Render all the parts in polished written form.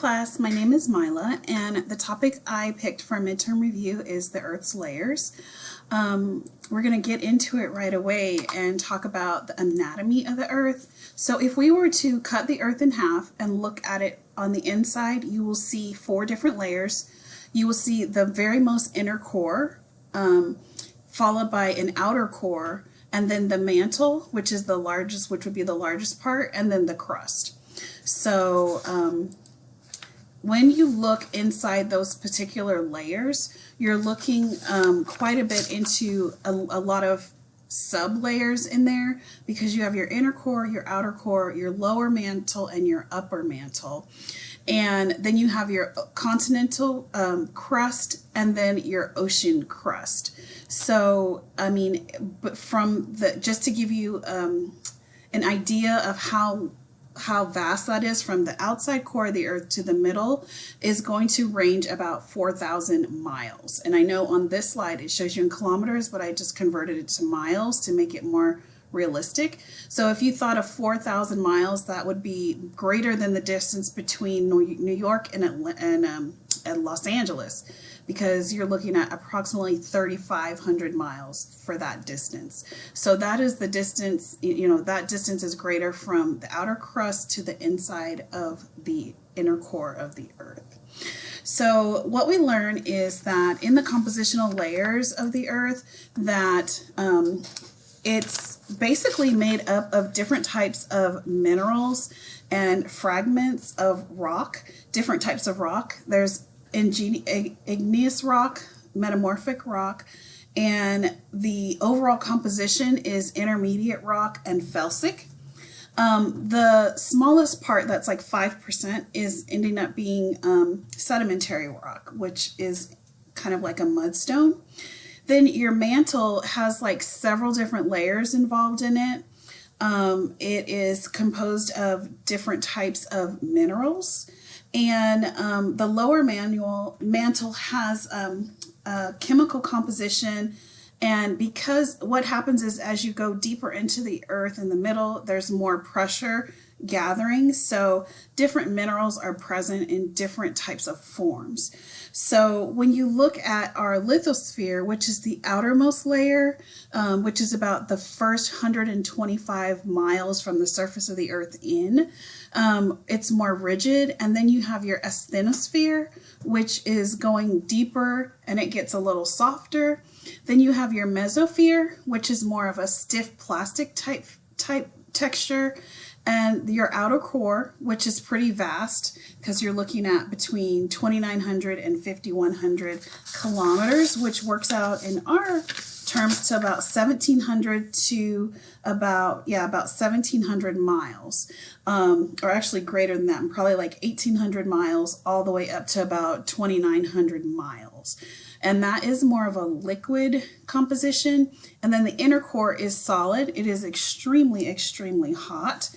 class, my name is Mila, and the topic I picked for midterm review is the Earth's layers. We're going to get into it right away and talk about the anatomy of the Earth. So if we were to cut the Earth in half and look at it on the inside, you will see 4 different layers. You will see the very most inner core, followed by an outer core, and then the mantle, which is the largest, which would be the largest part, and then the crust. So when you look inside those particular layers, you're looking quite a bit into a lot of sub-layers in there, because you have your inner core, your outer core, your lower mantle, and your upper mantle. And then you have your continental crust, and then your ocean crust. So, I mean, but from the, just to give you an idea of how vast that is, from the outside core of the Earth to the middle is going to range about 4,000 miles. And I know on this slide it shows you in kilometers, but I just converted it to miles to make it more realistic. So if you thought of 4,000 miles, that would be greater than the distance between New York and Los Angeles, because you're looking at approximately 3,500 miles for that distance. So that is the distance, that distance is greater from the outer crust to the inside of the inner core of the Earth. So what we learn is that in the compositional layers of the Earth, that it's basically made up of different types of minerals and fragments of rock, different types of rock. There's igneous rock, metamorphic rock, and the overall composition is intermediate rock and felsic. The smallest part, that's like 5%, is ending up being sedimentary rock, which is kind of like a mudstone. Then your mantle has like several different layers involved in it. It is composed of different types of minerals. And the lower mantle has a chemical composition, and because what happens is as you go deeper into the Earth in the middle, there's more pressure gathering, so different minerals are present in different types of forms. So when you look at our lithosphere, which is the outermost layer, which is about the first 125 miles from the surface of the Earth in, it's more rigid. And then you have your asthenosphere, which is going deeper and it gets a little softer. Then you have your mesosphere, which is more of a stiff plastic type texture, and your outer core, which is pretty vast because you're looking at between 2,900 and 5,100 kilometers, which works out in our terms to about 1,700 to about 1,700 miles, or actually greater than that, probably like 1,800 miles all the way up to about 2,900 miles. And that is more of a liquid composition. And then the inner core is solid. It is extremely, extremely hot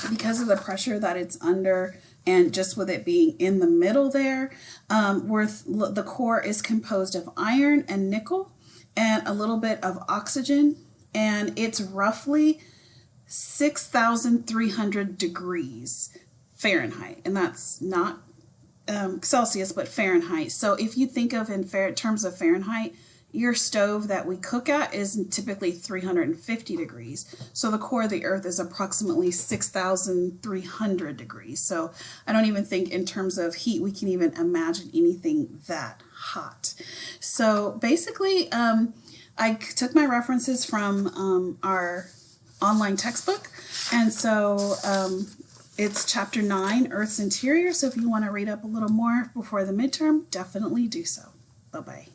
because of the pressure that it's under, and just with it being in the middle there, the core is composed of iron and nickel and a little bit of oxygen, and it's roughly 6,300 degrees Fahrenheit, and that's not Celsius, but Fahrenheit. So if you think of in terms of Fahrenheit, your stove that we cook at is typically 350 degrees. So the core of the Earth is approximately 6,300 degrees. So I don't even think in terms of heat we can even imagine anything that hot. So basically, I took my references from our online textbook, and so it's chapter 9, Earth's Interior. So if you want to read up a little more before the midterm, definitely do so. Bye-bye.